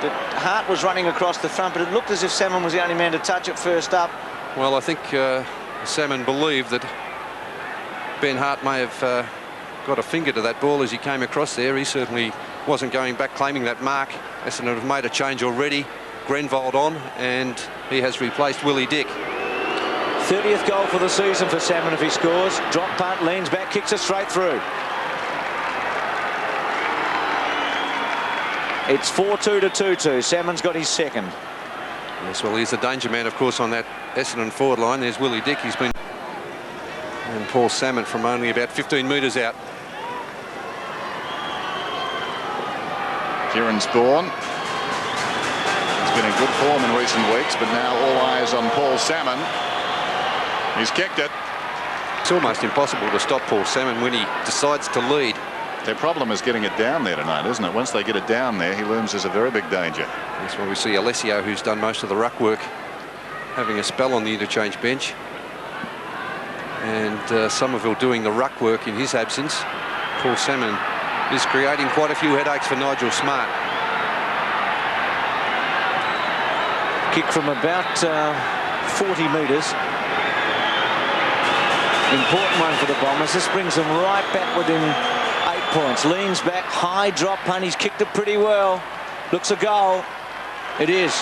But Hart was running across the front, but it looked as if Salmon was the only man to touch it first up. Well, I think Salmon believed that Ben Hart may have got a finger to that ball as he came across there. He certainly wasn't going back claiming that mark. Essendon have made a change already. Grenvold on, and he has replaced Willie Dick. 30th goal for the season for Salmon if he scores. Drop punt, leans back, kicks it straight through. It's 4-2 to 2-2. Salmon's got his second. Yes, well, he's the danger man, of course, on that Essendon forward line. There's Willie Dick. He's been... And Paul Salmon from only about 15 metres out. Kieran Spawn. He's been in good form in recent weeks, but now all eyes on Paul Salmon. He's kicked it. It's almost impossible to stop Paul Salmon when he decides to lead. Their problem is getting it down there tonight, isn't it? Once they get it down there, he looms as a very big danger. That's why we see Alessio, who's done most of the ruck work, having a spell on the interchange bench. And Somerville doing the ruck work in his absence. Paul Salmon is creating quite a few headaches for Nigel Smart. Kick from about 40 metres. Important one for the Bombers. This brings them right back within 8 points. Leans back, high drop punt. He's kicked it pretty well. Looks a goal. It is.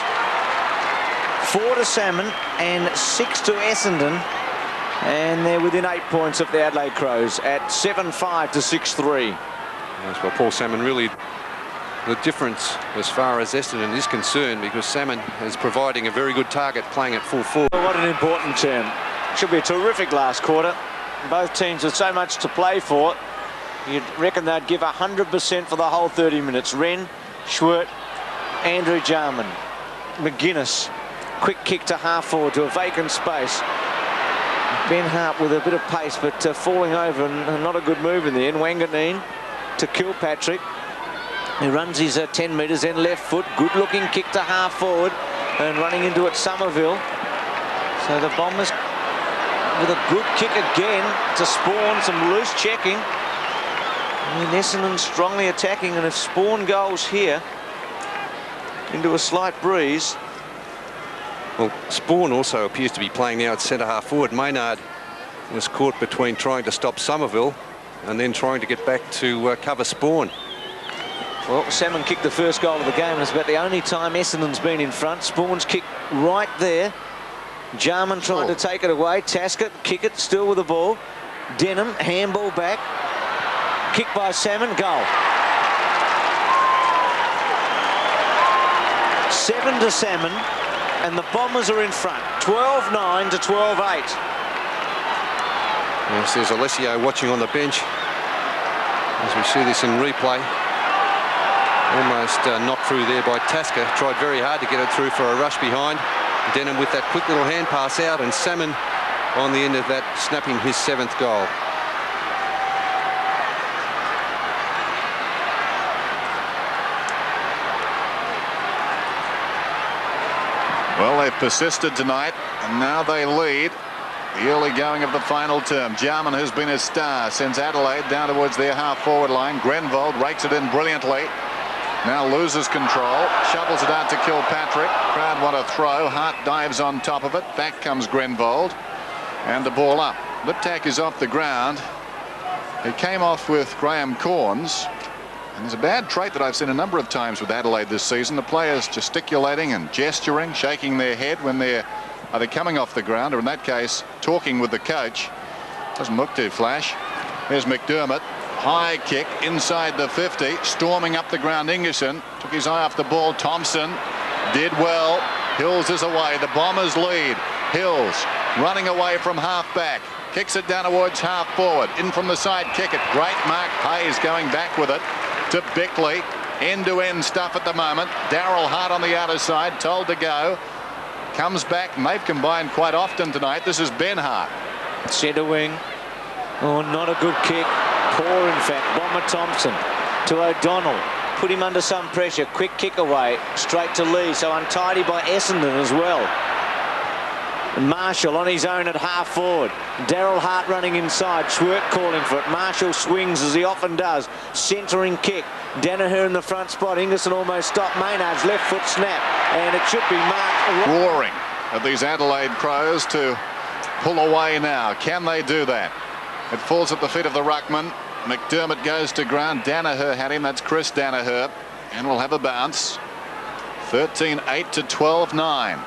4 to Salmon and 6 to Essendon. And they're within 8 points of the Adelaide Crows at 7-5 to 6-3. Yes, well, Paul Salmon really the difference as far as Essendon is concerned, because Salmon is providing a very good target playing at full forward. What an important turn. Should be a terrific last quarter. Both teams with so much to play for. You'd reckon they'd give 100% for the whole 30 minutes. Wren, Schwert, Andrew Jarman, McGuinness. Quick kick to half forward to a vacant space. Ben Hart with a bit of pace, but falling over, and not a good move in the end. Wanganeen to Kilpatrick. He runs his 10 metres, then left foot. Good looking kick to half forward, and running into it Somerville. So the Bombers with a good kick again to Spawn, some loose checking. And Essendon strongly attacking, and if Spawn goes here into a slight breeze. Well, Spawn also appears to be playing now at centre half forward. Maynard was caught between trying to stop Somerville and then trying to get back to cover Spawn. Well, Salmon kicked the first goal of the game, and it's about the only time Essendon's been in front. Spawn's kick right there. Jarman trying to take it away. Tasker, kick it, still with the ball. Denham, handball back. Kick by Salmon, goal. 7 to Salmon, and the Bombers are in front. 12-9 to 12-8. Yes, there's Alessio watching on the bench as we see this in replay. Almost knocked through there by Tasker. Tried very hard to get it through for a rush behind. Denham with that quick little hand pass out, and Salmon on the end of that, snapping his 7th goal. Well, they've persisted tonight, and now they lead the early going of the final term. Jarman, who's been a star, sends Adelaide down towards their half-forward line. Grenvold rakes it in brilliantly. Now loses control, shovels it out to Kilpatrick. Crowd want to throw. Hart dives on top of it. Back comes Grenvold, and the ball up. Liptak is off the ground. He came off with Graham Corns. And there's a bad trait that I've seen a number of times with Adelaide this season. The players gesticulating and gesturing, shaking their head when they're either coming off the ground or, in that case, talking with the coach. Doesn't look too flash. There's McDermott. High kick inside the 50. Storming up the ground, Ingerson. Took his eye off the ball. Thompson did well. Hills is away. The Bombers lead. Hills running away from half-back. Kicks it down towards half-forward. In from the side, kick it. Great Mark Hayes going back with it to Bickley. End-to-end stuff at the moment. Darryl Hart on the outer side, told to go. Comes back, and they've combined quite often tonight. This is Ben Hart. Centre wing. Oh, not a good kick. Poor, in fact. Bomber Thompson to O'Donnell. Put him under some pressure. Quick kick away. Straight to Lee. So untidy by Essendon as well. Marshall on his own at half forward. Daryl Hart running inside. Schwert calling for it. Marshall swings as he often does. Centering kick. Danaher in the front spot. Ingerson almost stopped. Maynard's left foot snap. And it should be marked. Roaring at these Adelaide Crows to pull away now. Can they do that? It falls at the feet of the ruckman. McDermott goes to ground. Danaher had him. That's Chris Danaher. And we'll have a bounce. 13-8 to 12-9.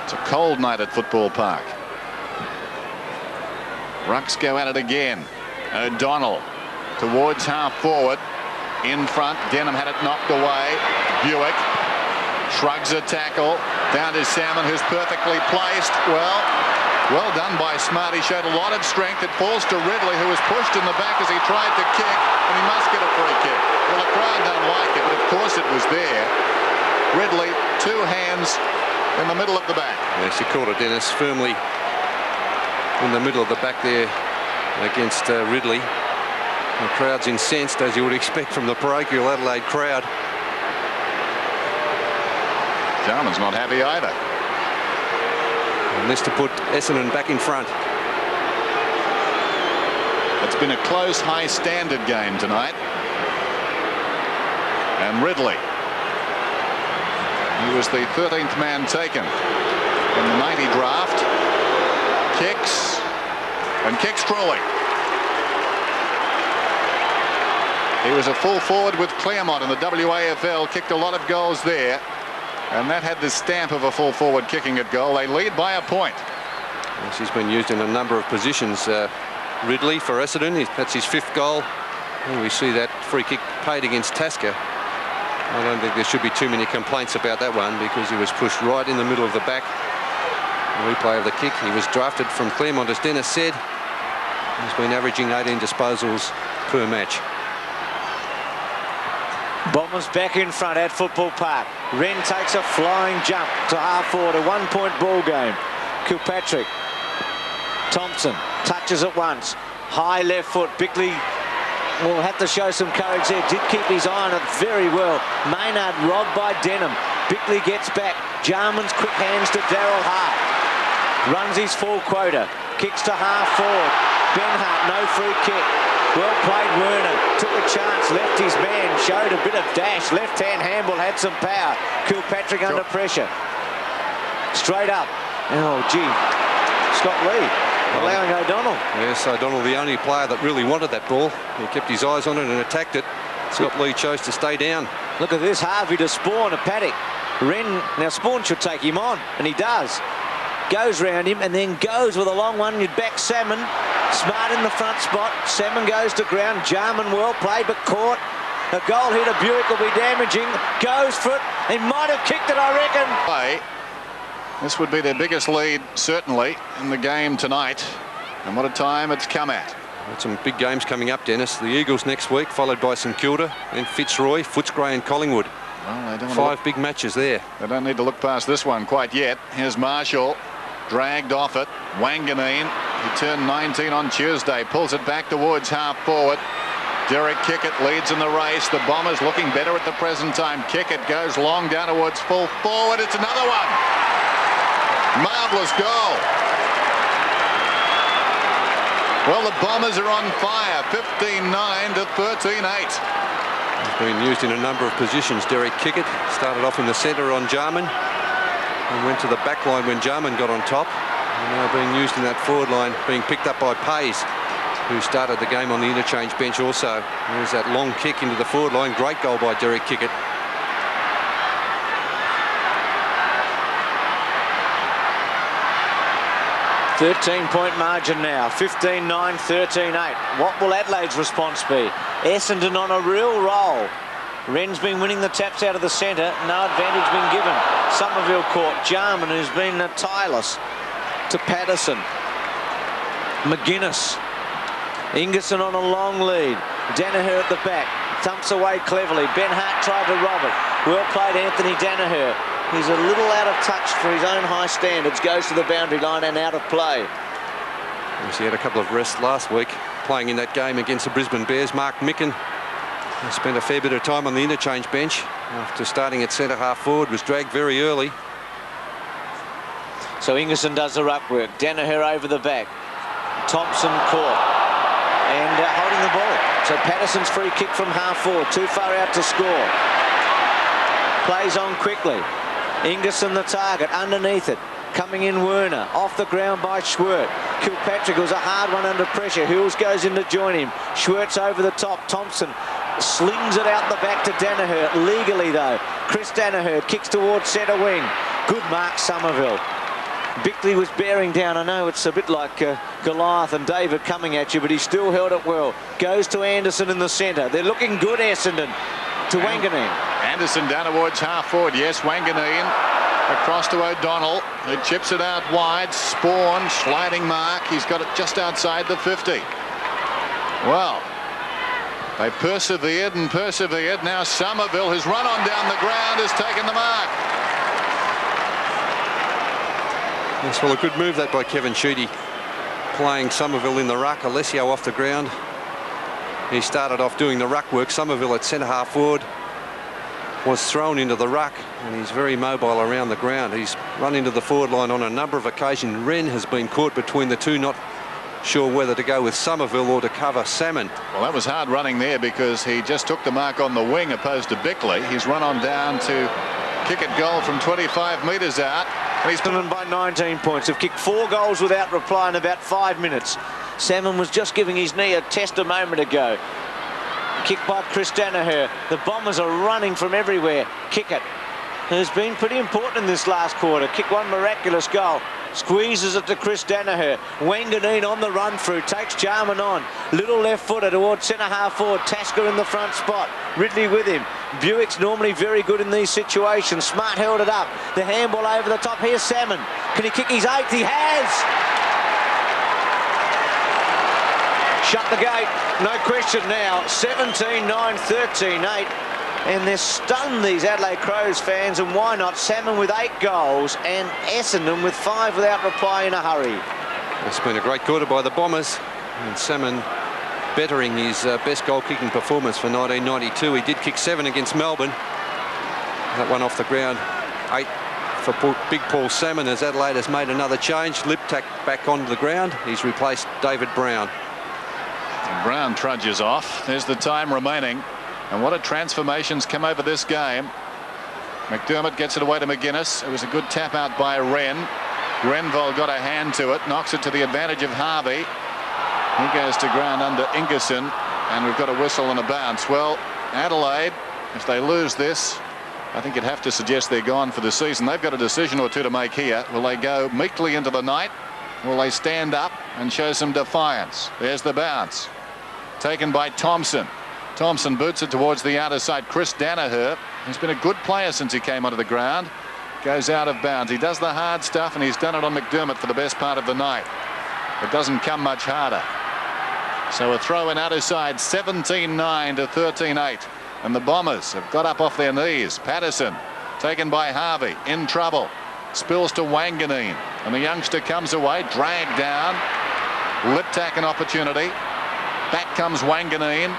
It's a cold night at Football Park. Rucks go at it again. O'Donnell towards half forward. In front, Denham had it knocked away. Buick shrugs a tackle. Down to Salmon, who's perfectly placed. Well done by Smart. He showed a lot of strength. It falls to Ridley, who was pushed in the back as he tried to kick, and he must get a free kick. Well, the crowd don't like it, but of course it was there. Ridley, two hands in the middle of the back. Yes, he caught it, Dennis, firmly in the middle of the back there against Ridley. The crowd's incensed, as you would expect from the parochial Adelaide crowd. Jarman's not happy either. And this to put Essendon back in front. It's been a close, high-standard game tonight. And Ridley, he was the 13th man taken in the 90 draft. Kicks truly. He was a full forward with Claremont in the WAFL, kicked a lot of goals there, and that had the stamp of a full forward kicking at goal. They lead by a point. Yes, he's been used in a number of positions. Ridley for Essendon, that's his 5th goal. And we see that free kick paid against Tasker. I don't think there should be too many complaints about that one, because he was pushed right in the middle of the back. The replay of the kick. He was drafted from Claremont, as Dennis said. He's been averaging 18 disposals per match. Bombers back in front at Football Park. Wren takes a flying jump to half forward, a 1-point ball game. Kilpatrick. Thompson touches it once. High left foot. Bickley will have to show some courage there. Did keep his eye on it very well. Maynard robbed by Denham. Bickley gets back. Jarman's quick hands to Daryl Hart. Runs his full quota. Kicks to half forward. Ben Hart, no free kick. Well played, Werner. Took a chance, left his man, showed a bit of dash. Left-hand handball had some power. Kilpatrick under pressure. Straight up. Oh, gee. Scott Lee allowing O'Donnell. Yes, O'Donnell, the only player that really wanted that ball. He kept his eyes on it and attacked it. Scott Lee chose to stay down. Look at this, Harvey to Spawn, a paddock. Wren, now Spawn should take him on, and he does. Goes round him and then goes with a long one. You'd back Salmon. Smart in the front spot. Salmon goes to ground. Jarman well played but caught. A goal hit of Buick will be damaging. Goes for it. He might have kicked it, I reckon. This would be their biggest lead, certainly, in the game tonight. And what a time it's come at. Got some big games coming up, Dennis. The Eagles next week, followed by St Kilda, then Fitzroy, Footscray and Collingwood. Well, they don't 5 big matches there. They don't need to look past this one quite yet. Here's Marshall. Dragged off it. Wanganeen, he turned 19 on Tuesday, pulls it back towards half forward. Derek Kickett leads in the race. The Bombers looking better at the present time. Kickett goes long down towards full forward. It's another one. Marvellous goal. Well, the Bombers are on fire. 15-9 to 13-8. He's been used in a number of positions. Derek Kickett started off in the centre on Jarman and went to the back line when Jarman got on top. And now being used in that forward line, being picked up by Pays, who started the game on the interchange bench also. There's that long kick into the forward line. Great goal by Derek Kickett. .13 margin now. 15-9, 13-8. What will Adelaide's response be? Essendon on a real roll. Wren's been winning the taps out of the centre. No advantage been given. Somerville caught. Jarman, who's been tireless, to Patterson. McGuinness. Ingerson on a long lead. Danaher at the back. Thumps away cleverly. Ben Hart tried to rob it. Well played, Anthony Danaher. He's a little out of touch for his own high standards. Goes to the boundary line and out of play. Yes, he had a couple of rests last week playing in that game against the Brisbane Bears. Mark Micken spent a fair bit of time on the interchange bench after starting at centre half forward. Was dragged very early. So Ingerson does the ruck work. Danaher over the back. Thompson caught. And holding the ball. So Patterson's free kick from half forward. Too far out to score. Plays on quickly. Ingerson the target. Underneath it. Coming in Werner. Off the ground by Schwert. Kilpatrick was a hard one under pressure. Hills goes in to join him. Schwert's over the top. Thompson slings it out the back to Danaher. Legally though. Chris Danaher kicks towards centre wing. Good mark, Somerville. Bickley was bearing down. I know it's a bit like Goliath and David coming at you, but he still held it well. Goes to Anderson in the centre. They're looking good, Essendon. To Wanganeen. Anderson down towards half forward. Yes, Wanganeen across to O'Donnell, who chips it out wide. Spawn, sliding mark. He's got it just outside the 50. Well, they persevered and persevered. Now Somerville, who's run on down the ground, has taken the mark. Yes, well, a good move that by Kevin Sheedy, playing Somerville in the ruck. Alessio off the ground. He started off doing the ruck work. Somerville at centre half forward was thrown into the ruck, and he's very mobile around the ground. He's run into the forward line on a number of occasions. Wren has been caught between the two, not sure whether to go with Somerville or to cover Salmon. Well, that was hard running there because he just took the mark on the wing opposed to Bickley. He's run on down to kick it goal from 25 metres out. And he's been by 19 points. They've kicked 4 goals without reply in about 5 minutes. Salmon was just giving his knee a test a moment ago. Kick by Chris Danaher. The Bombers are running from everywhere. Kick it. Has been pretty important in this last quarter. Kick one miraculous goal. Squeezes it to Chris Danaher. Wanganeen on the run through. Takes Jarman on. Little left footer towards centre half forward. Tasker in the front spot. Ridley with him. Buick's normally very good in these situations. Smart held it up. The handball over the top. Here's Salmon. Can he kick his 8th? He has! Shut the gate. No question now. 17-9, 13-8. And they're stunned, these Adelaide Crows fans, and why not? Salmon with 8 goals and Essendon with 5 without reply in a hurry. It's been a great quarter by the Bombers, and Salmon bettering his best goal-kicking performance for 1992. He did kick 7 against Melbourne. That one off the ground. 8 for Big Paul Salmon as Adelaide has made another change. Liptak back onto the ground. He's replaced David Brown. And Brown trudges off. There's the time remaining. And what a transformation's come over this game. McDermott gets it away to McGuinness. It was a good tap out by Wren. Grenville got a hand to it, knocks it to the advantage of Harvey. He goes to ground under Ingerson, and we've got a whistle and a bounce. Well, Adelaide, if they lose this, I think you'd have to suggest they're gone for the season. They've got a decision or two to make here. Will they go meekly into the night? Will they stand up and show some defiance? There's the bounce. Taken by Thompson. Thompson boots it towards the outer side. Chris Danaher, who's been a good player since he came onto the ground, goes out of bounds. He does the hard stuff, and he's done it on McDermott for the best part of the night. It doesn't come much harder. So a throw in outer side, 17-9 to 13-8. And the Bombers have got up off their knees. Patterson, taken by Harvey, in trouble. Spills to Wanganeen. And the youngster comes away, dragged down. Liptak an opportunity. Back comes Wanganeen.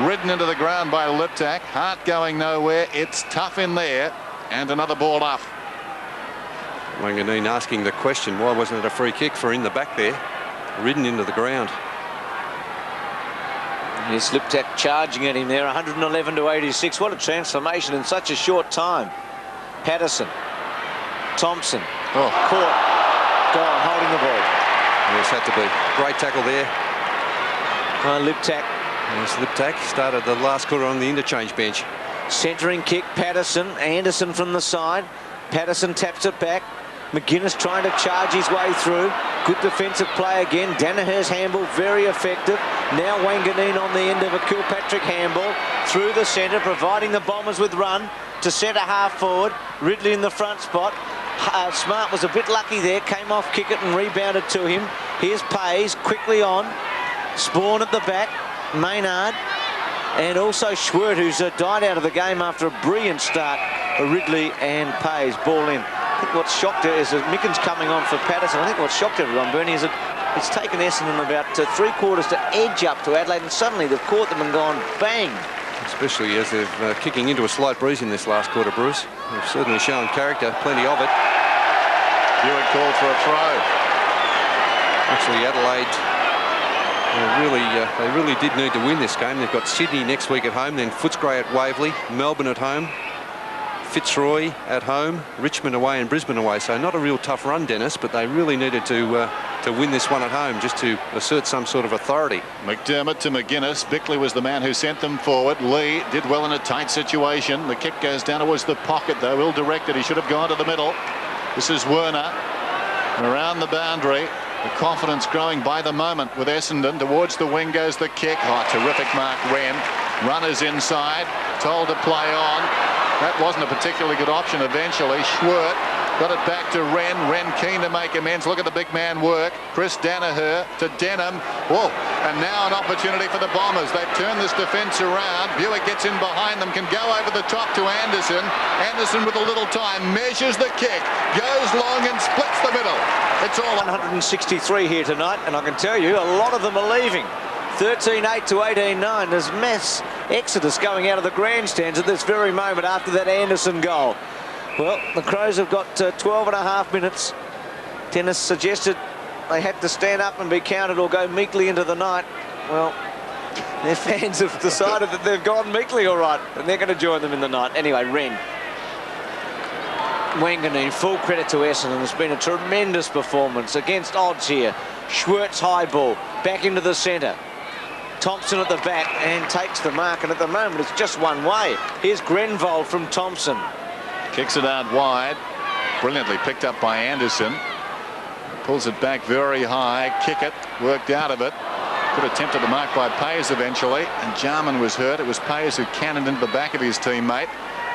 Ridden into the ground by Liptak. Hart going nowhere. It's tough in there. And another ball off. Wanganeen asking the question, why wasn't it a free kick for in the back there? Ridden into the ground. Here's Liptak charging at him there. 111 to 86. What a transformation in such a short time. Patterson. Thompson. Oh. Caught. Gone, holding the ball. Yes, had to be. Great tackle there. Liptak. Yes, Liptak started the last quarter on the interchange bench. Centering kick, Patterson. Anderson from the side. Patterson taps it back. McGuinness trying to charge his way through. Good defensive play again. Danaher's handball very effective. Now Wanganeen on the end of a Kilpatrick handball through the centre, providing the Bombers with run to centre half forward. Ridley in the front spot. Smart was a bit lucky there. Came off kick it and rebounded to him. Here's Pays quickly on. Spawn at the back. Maynard. And also Schwert, who's died out of the game after a brilliant start. Ridley and Pays. Ball in. I think what's shocked is that Mickens coming on for Patterson. I think what's shocked everyone, Bernie, is that it's taken Essendon about 3 quarters to edge up to Adelaide, and suddenly they've caught them and gone bang. Especially as they're kicking into a slight breeze in this last quarter, Bruce. They've certainly shown character, plenty of it. Buick called for a throw. Actually, Adelaide, they really did need to win this game. They've got Sydney next week at home, then Footscray at Waverley, Melbourne at home, Fitzroy at home, Richmond away and Brisbane away. So not a real tough run, Dennis, but they really needed to win this one at home just to assert some sort of authority. McDermott to McGuinness. Bickley was the man who sent them forward. Lee did well in a tight situation. The kick goes down towards the pocket, though. Ill-directed. He should have gone to the middle. This is Werner. Around the boundary. The confidence growing by the moment with Essendon. Towards the wing goes the kick. Oh, terrific mark, Wren. Runners inside. Told to play on. That wasn't a particularly good option eventually. Schwert got it back to Wren. Wren keen to make amends. Look at the big man work. Chris Danaher to Denham. Whoa. And now an opportunity for the Bombers. They've turned this defence around. Buick gets in behind them. Can go over the top to Anderson. Anderson with a little time. Measures the kick. Goes long and splits the middle. It's all 163 here tonight. And I can tell you, a lot of them are leaving. 13-8 to 18-9. There's mass exodus going out of the grandstands at this very moment after that Anderson goal. Well, the Crows have got 12 and a half minutes. Tennis suggested they had to stand up and be counted or go meekly into the night. Well, their fans have decided that they've gone meekly all right, and they're going to join them in the night. Anyway, Wren. Wanganeen, full credit to Essendon. It's been a tremendous performance against odds here. Schwert's high ball, back into the centre. Thompson at the back and takes the mark, and at the moment it's just one way. Here's Grenvold from Thompson. Kicks it out wide. Brilliantly picked up by Anderson. Pulls it back very high. Kick it. Worked out of it. Good attempt at the mark by Payes eventually. And Jarman was hurt. It was Payes who cannoned into the back of his teammate.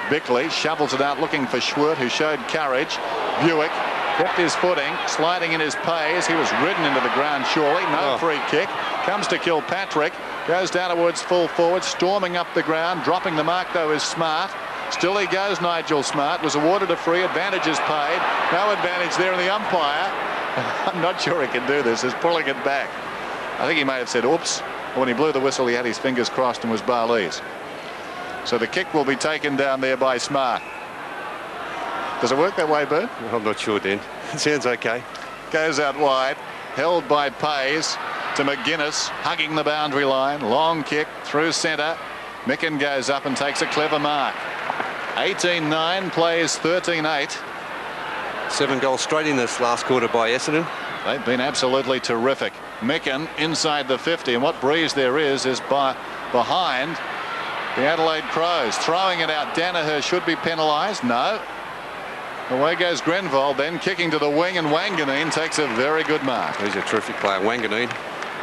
Bickley shovels it out looking for Schwert, who showed courage. Buick kept his footing. Sliding in his Payes. He was ridden into the ground surely. No free kick. Comes to Kilpatrick. Goes down towards full forward. Storming up the ground. Dropping the mark though is Smart. Still he goes, Nigel Smart. Was awarded a free. Advantages paid. No advantage there in the umpire. I'm not sure he can do this. He's pulling it back. I think he may have said oops. When he blew the whistle he had his fingers crossed and was Barley's. So the kick will be taken down there by Smart. Does it work that way, Bert? I'm not sure, Dan. It sounds okay. Goes out wide. Held by Payes to McGuinness. Hugging the boundary line. Long kick through centre. Micken goes up and takes a clever mark. 18-9 plays 13-8. 7 goals straight in this last quarter by Essendon. They've been absolutely terrific. Micken inside the 50, and what breeze there is behind the Adelaide Crows. Throwing it out. Danaher should be penalised. No. Away goes Grenvold, then kicking to the wing, and Wanganeen takes a very good mark. He's a terrific player, Wanganeen.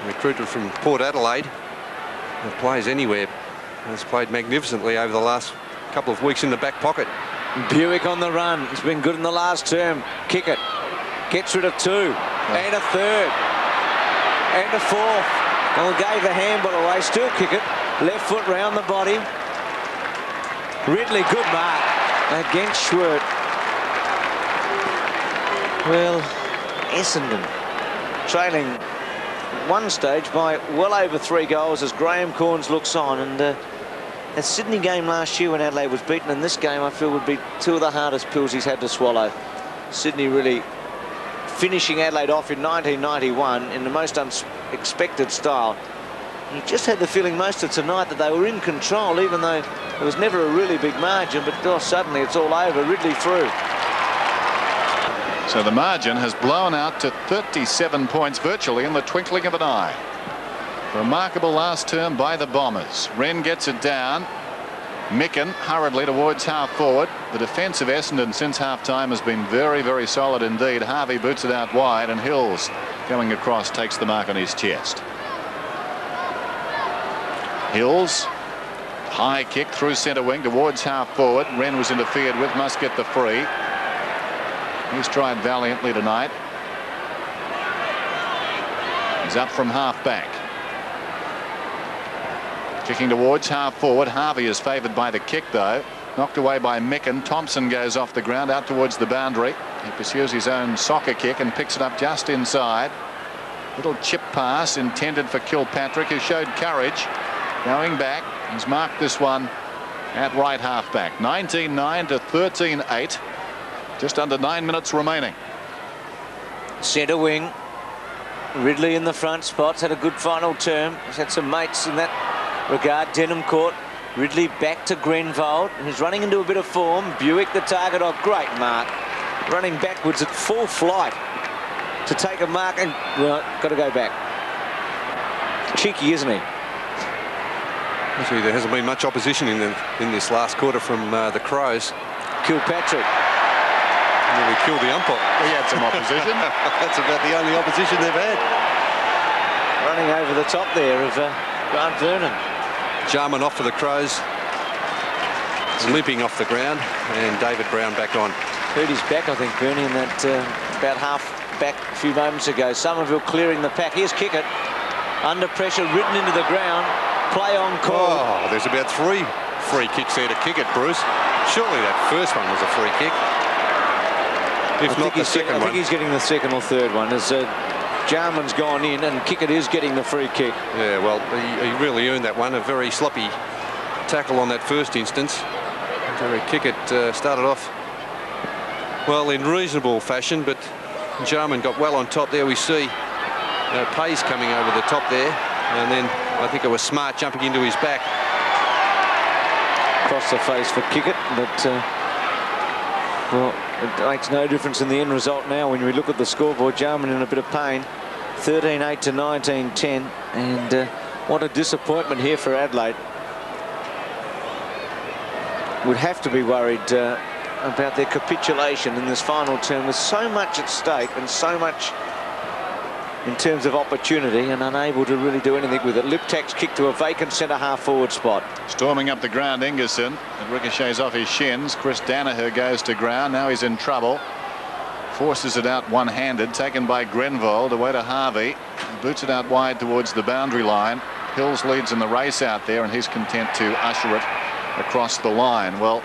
Recruited from Port Adelaide. He plays anywhere. Has played magnificently over the last couple of weeks in the back pocket. Buick on the run. He's been good in the last term. Kick it. Gets rid of 2. And a 3rd. And a 4th. Well, gave the handball away. Still kick it. Left foot round the body. Ridley, good mark against Schwert. Well, Essendon trailing one stage by well over 3 goals as Graham Corns looks on. And that Sydney game last year when Adelaide was beaten, and this game I feel would be 2 of the hardest pills he's had to swallow. Sydney really finishing Adelaide off in 1991 in the most unexpected style. You just had the feeling most of tonight that they were in control, even though there was never a really big margin, but suddenly it's all over. Ridley through. So the margin has blown out to 37 points virtually in the twinkling of an eye. Remarkable last term by the Bombers. Wren gets it down. Micken hurriedly towards half forward. The defence of Essendon since half time has been very, very solid indeed. Harvey boots it out wide, and Hills going across takes the mark on his chest. Hills, high kick through centre wing towards half forward. Wren was interfered with, must get the free. He's tried valiantly tonight. He's up from half back. Kicking towards half forward. Harvey is favoured by the kick though. Knocked away by Micken. Thompson goes off the ground out towards the boundary. He pursues his own soccer kick and picks it up just inside. Little chip pass intended for Kilpatrick, who showed courage. Going back, he's marked this one at right half back. 19-9 to 13-8. Just under 9 minutes remaining. Centre wing. Ridley in the front spots, had a good final term. He's had some mates in that regard. Denham caught. Ridley back to Grenvold, who's running into a bit of form. Buick the target. Oh, great mark. Running backwards at full flight to take a mark and got to go back. Cheeky, isn't he? Actually, there hasn't been much opposition in this last quarter from the Crows. Kilpatrick. Nearly killed the umpire. We had some opposition. That's about the only opposition they've had. Running over the top there of Grant Vernon. Jarman off for the Crows. Limping off the ground, and David Brown back on. Hurt his back, I think, Bernie, in that about half back a few moments ago. Somerville clearing the pack. Here's Kickett. Under pressure, ridden into the ground. Play on call. Oh, there's about 3 free kicks there to Kickett, Bruce. Surely that first one was a free kick. If not the second one. I think he's getting the second or third one. As Jarman's gone in and Kickett is getting the free kick. Yeah, well, he really earned that one. A very sloppy tackle on that first instance. Derek Kickett started off, well, in reasonable fashion, but Jarman got well on top there. We see Pace coming over the top there, and then I think it was Smart jumping into his back. Across the face for Kickett, but well, it makes no difference in the end result now when we look at the scoreboard. Jarman in a bit of pain. 13-8 to 19-10, and what a disappointment here for Adelaide. Would have to be worried about their capitulation in this final term, with so much at stake and so much in terms of opportunity, and unable to really do anything with it. Liptak's kick to a vacant centre-half forward spot. Storming up the ground, Ingerson. It ricochets off his shins. Chris Danaher goes to ground. Now he's in trouble. Forces it out one-handed. Taken by Grenvold. Away to Harvey. Boots it out wide towards the boundary line. Hills leads in the race out there, and he's content to usher it across the line. Well,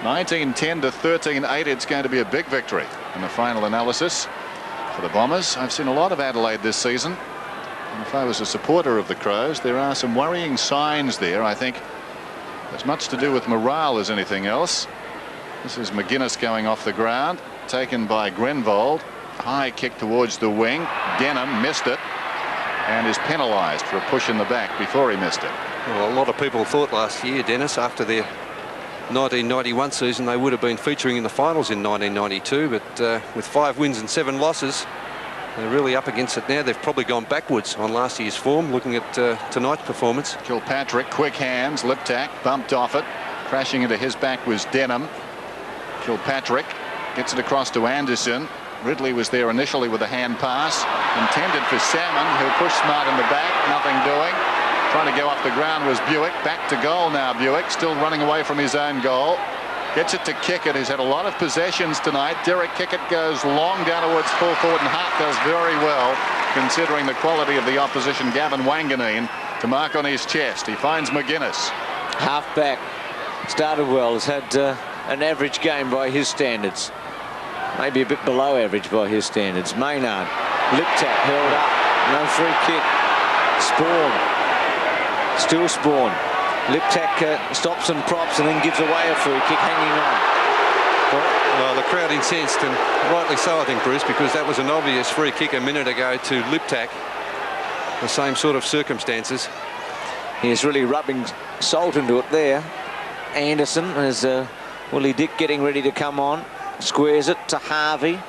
19-10 to 13-8. It's going to be a big victory in the final analysis for the Bombers. I've seen a lot of Adelaide this season, and if I was a supporter of the Crows, there are some worrying signs there. I think as much to do with morale as anything else. This is McGuinness going off the ground, taken by Grenvold. High kick towards the wing. Denham missed it and is penalised for a push in the back before he missed it. Well, a lot of people thought last year, Dennis, after their 1991 season, they would have been featuring in the finals in 1992, but with 5 wins and 7 losses, they're really up against it now. They've probably gone backwards on last year's form, looking at tonight's performance. Kilpatrick, quick hands. Liptak bumped off it. Crashing into his back was Denham. Kilpatrick gets it across to Anderson. Ridley was there initially with a hand pass intended for Salmon, who pushed Smart in the back. Nothing doing. Trying to go up the ground was Buick. Back to goal now. Buick still running away from his own goal. Gets it to Kickett, who's had a lot of possessions tonight. Derek Kickett goes long down towards full forward, and Hart does very well, considering the quality of the opposition. Gavin Wanganeen to mark on his chest. He finds McGuinness. Half back. Started well. Has had an average game by his standards. Maybe a bit below average by his standards. Maynard. Liptak held up. No free kick. Spawn. Still Spawn. Liptak stops and props and then gives away a free kick, hanging on. Well, the crowd incensed, and rightly so, I think, Bruce, because that was an obvious free kick a minute ago to Liptak. The same sort of circumstances. He's really rubbing salt into it there. Anderson, as Willie Dick getting ready to come on. Squares it to Harvey,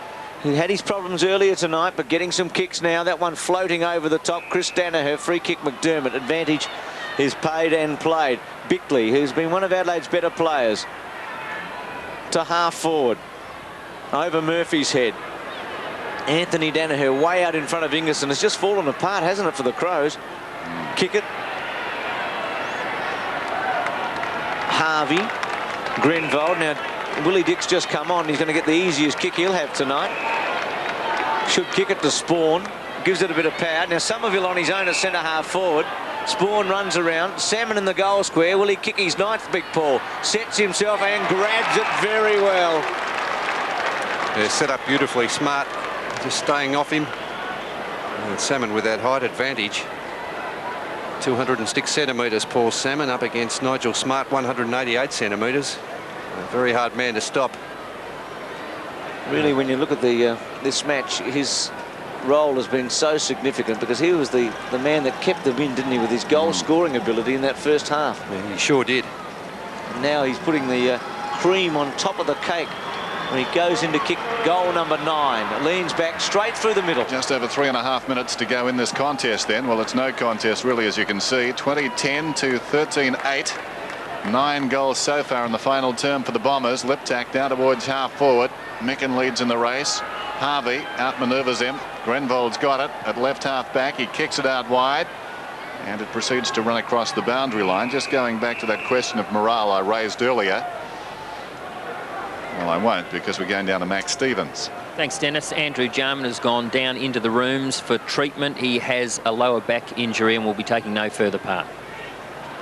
who had his problems earlier tonight, but getting some kicks now. That one floating over the top. Chris Danaher, free kick McDermott. Advantage is paid and played. Bickley, who's been one of Adelaide's better players, to half forward. Over Murphy's head. Anthony Danaher way out in front of Ingerson. Has just fallen apart, hasn't it, for the Crows? Kick it. Harvey. Grenvold. Now, Willie Dick's just come on. He's going to get the easiest kick he'll have tonight. Should kick it to Spawn. Gives it a bit of power. Now, Somerville on his own at centre-half forward. Spawn runs around. Salmon in the goal square. Will he kick his 9th big ball? Sets himself and grabs it very well. Yeah, set up beautifully. Smart just staying off him. And Salmon with that height advantage. 206 centimetres, Paul Salmon, up against Nigel Smart, 188 centimetres. A very hard man to stop. Really, when you look at the this match, his role has been so significant because he was the man that kept them in, didn't he, with his goal-scoring ability in that first half. Yeah, he sure did. And now he's putting the cream on top of the cake when he goes in to kick goal number 9. Leans back straight through the middle. Just over 3.5 minutes to go in this contest then. Well, it's no contest really, as you can see. 20-10 to 13-8. 9 goals so far in the final term for the Bombers. Liptak down towards half forward. Micken leads in the race. Harvey outmanoeuvres him. Grenvold's got it at left half back. He kicks it out wide. And it proceeds to run across the boundary line. Just going back to that question of morale I raised earlier. Well, I won't, because we're going down to Max Stevens. Thanks, Dennis. Andrew Jarman has gone down into the rooms for treatment. He has a lower back injury and will be taking no further part.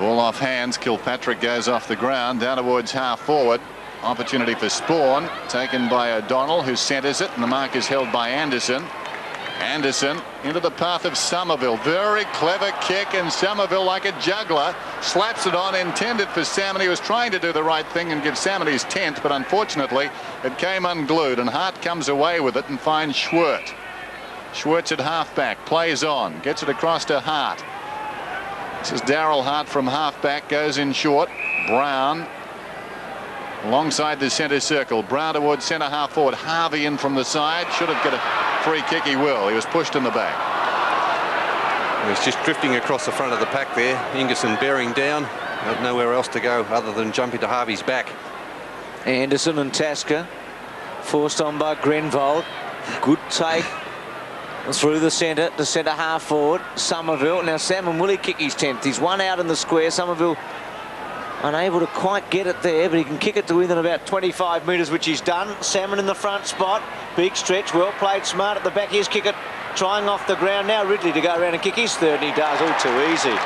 Ball off hands. Kilpatrick goes off the ground down towards half forward. Opportunity for Spawn, taken by O'Donnell, who centres it, and the mark is held by Anderson. Anderson into the path of Somerville. Very clever kick, and Somerville, like a juggler, slaps it on, intended for Salmon. He was trying to do the right thing and give Salmon his 10th, but unfortunately it came unglued, and Hart comes away with it and finds Schwert. Schwert's at halfback, plays on, gets it across to Hart. This is Darryl Hart from halfback, goes in short. Brown alongside the centre circle. Brown towards centre half forward. Harvey in from the side. Should have got a free kick. He will. He was pushed in the back. He's just drifting across the front of the pack there. Ingerson bearing down. Had nowhere else to go other than jump into Harvey's back. Anderson and Tasker forced on by Grenvold. Good take through the centre to centre half forward. Somerville. Now Salmon, will he kick his 10th? He's one out in the square. Somerville unable to quite get it there, but he can kick it to within about 25 metres, which he's done. Salmon in the front spot. Big stretch. Well played. Smart at the back. Here's kick it. Trying off the ground. Now Ridley to go around and kick his 3rd, and he does. All too easy.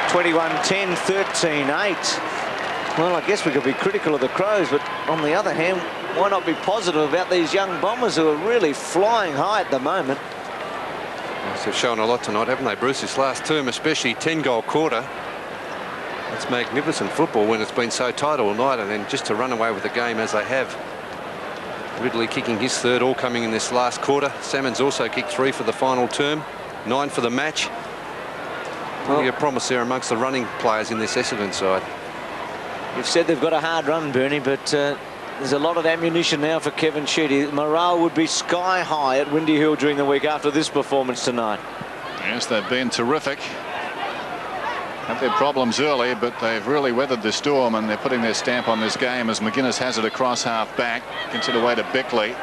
21-10, 13-8. Well, I guess we could be critical of the Crows, but on the other hand, why not be positive about these young Bombers who are really flying high at the moment? Yes, they've shown a lot tonight, haven't they, Bruce? This last term, especially 10-goal quarter. That's magnificent football when it's been so tight all night, and then just to run away with the game as they have. Ridley kicking his 3rd, all coming in this last quarter. Salmon's also kicked 3 for the final term, 9 for the match. Plenty of promise there amongst the running players in this Essendon side. You've said they've got a hard run, Bernie, but there's a lot of ammunition now for Kevin Sheedy. Morale would be sky high at Windy Hill during the week after this performance tonight. Yes, they've been terrific. Had their problems early, but they've really weathered the storm, and they're putting their stamp on this game as McGuinness has it across half back. Gets it away to Bickley.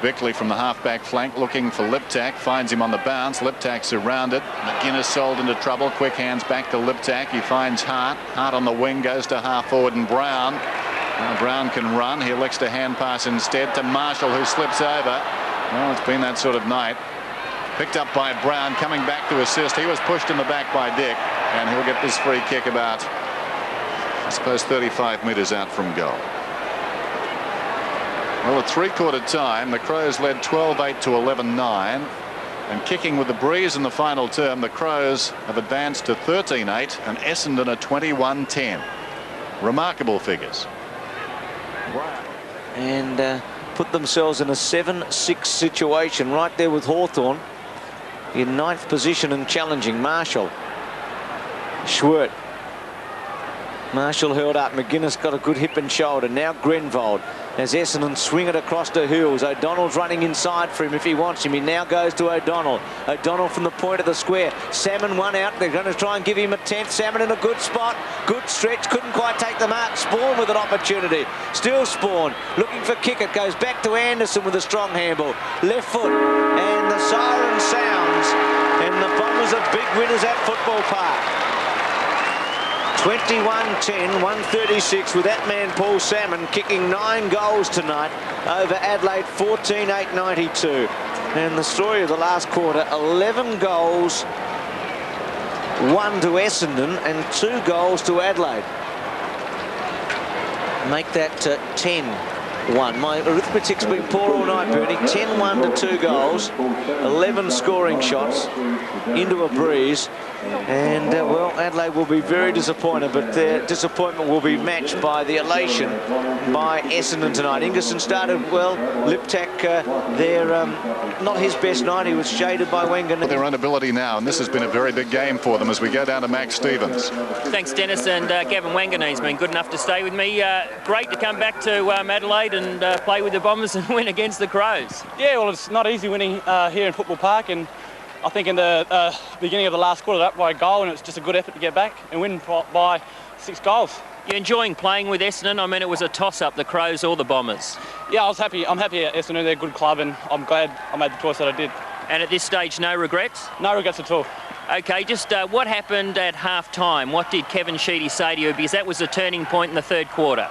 Bickley from the half-back flank looking for Liptak. Finds him on the bounce. Liptak surrounded. McGuinness sold into trouble. Quick hands back to Liptak. He finds Hart. Hart on the wing goes to half forward, and Brown. Now Brown can run. He elects to hand pass instead to Marshall, who slips over. Well, it's been that sort of night. Picked up by Brown, coming back to assist. He was pushed in the back by Dick, and he'll get this free kick about, I suppose, 35 metres out from goal. Well, at 3/4 time, the Crows led 12-8 to 11-9. And kicking with the breeze in the final term, the Crows have advanced to 13-8 and Essendon are 21-10. Remarkable figures. And put themselves in a 7-6 situation right there with Hawthorn in 9th position and challenging. Marshall. Schwert. Marshall held up. McGuinness got a good hip and shoulder. Now Grenvold as Essendon swing it across to Hills. O'Donnell's running inside for him if he wants him. He now goes to O'Donnell. O'Donnell from the point of the square. Salmon one out. They're going to try and give him a 10th. Salmon in a good spot. Good stretch. Couldn't quite take the mark. Spawn with an opportunity. Still Spawn. Looking for kick. It goes back to Anderson with a strong handball. Left foot. And the siren sounds. And the Bombers are big winners at Football Park. 21-10, 136 with that man Paul Salmon kicking 9 goals tonight over Adelaide 14-8-92. And the story of the last quarter, 11 goals, 1 to Essendon and 2 goals to Adelaide. Make that 10 1. My arithmetic's been poor all night, Bernie. 10-1 to 2 goals, 11 scoring shots into a breeze. And, well, Adelaide will be very disappointed, but their disappointment will be matched by the elation by Essendon tonight. Ingerson started well. Liptak, not his best night. He was shaded by Wenger. Their own ability now, and this has been a very big game for them as we go down to Max Stevens. Thanks, Dennis, and Gavin Wanganeen's been good enough to stay with me. Great to come back to Adelaide and play with the Bombers and win against the Crows. Yeah, well, it's not easy winning here in Football Park, and I think in the beginning of the last quarter, up by a goal, and it's just a good effort to get back and win by 6 goals. You're enjoying playing with Essendon? I mean, it was a toss-up, the Crows or the Bombers. Yeah, I was happy. I'm happy at Essendon. They're a good club, and I'm glad I made the choice that I did. And at this stage, no regrets? No regrets at all. OK, just what happened at half-time? What did Kevin Sheedy say to you? Because that was the turning point in the third quarter.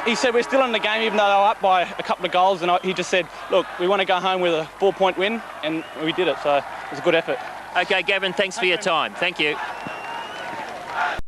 He said we're still in the game, even though they were up by a couple of goals, and he just said, look, we want to go home with a 4-point win, and we did it, so it was a good effort. OK, Gavin, thanks for your time. Thank you.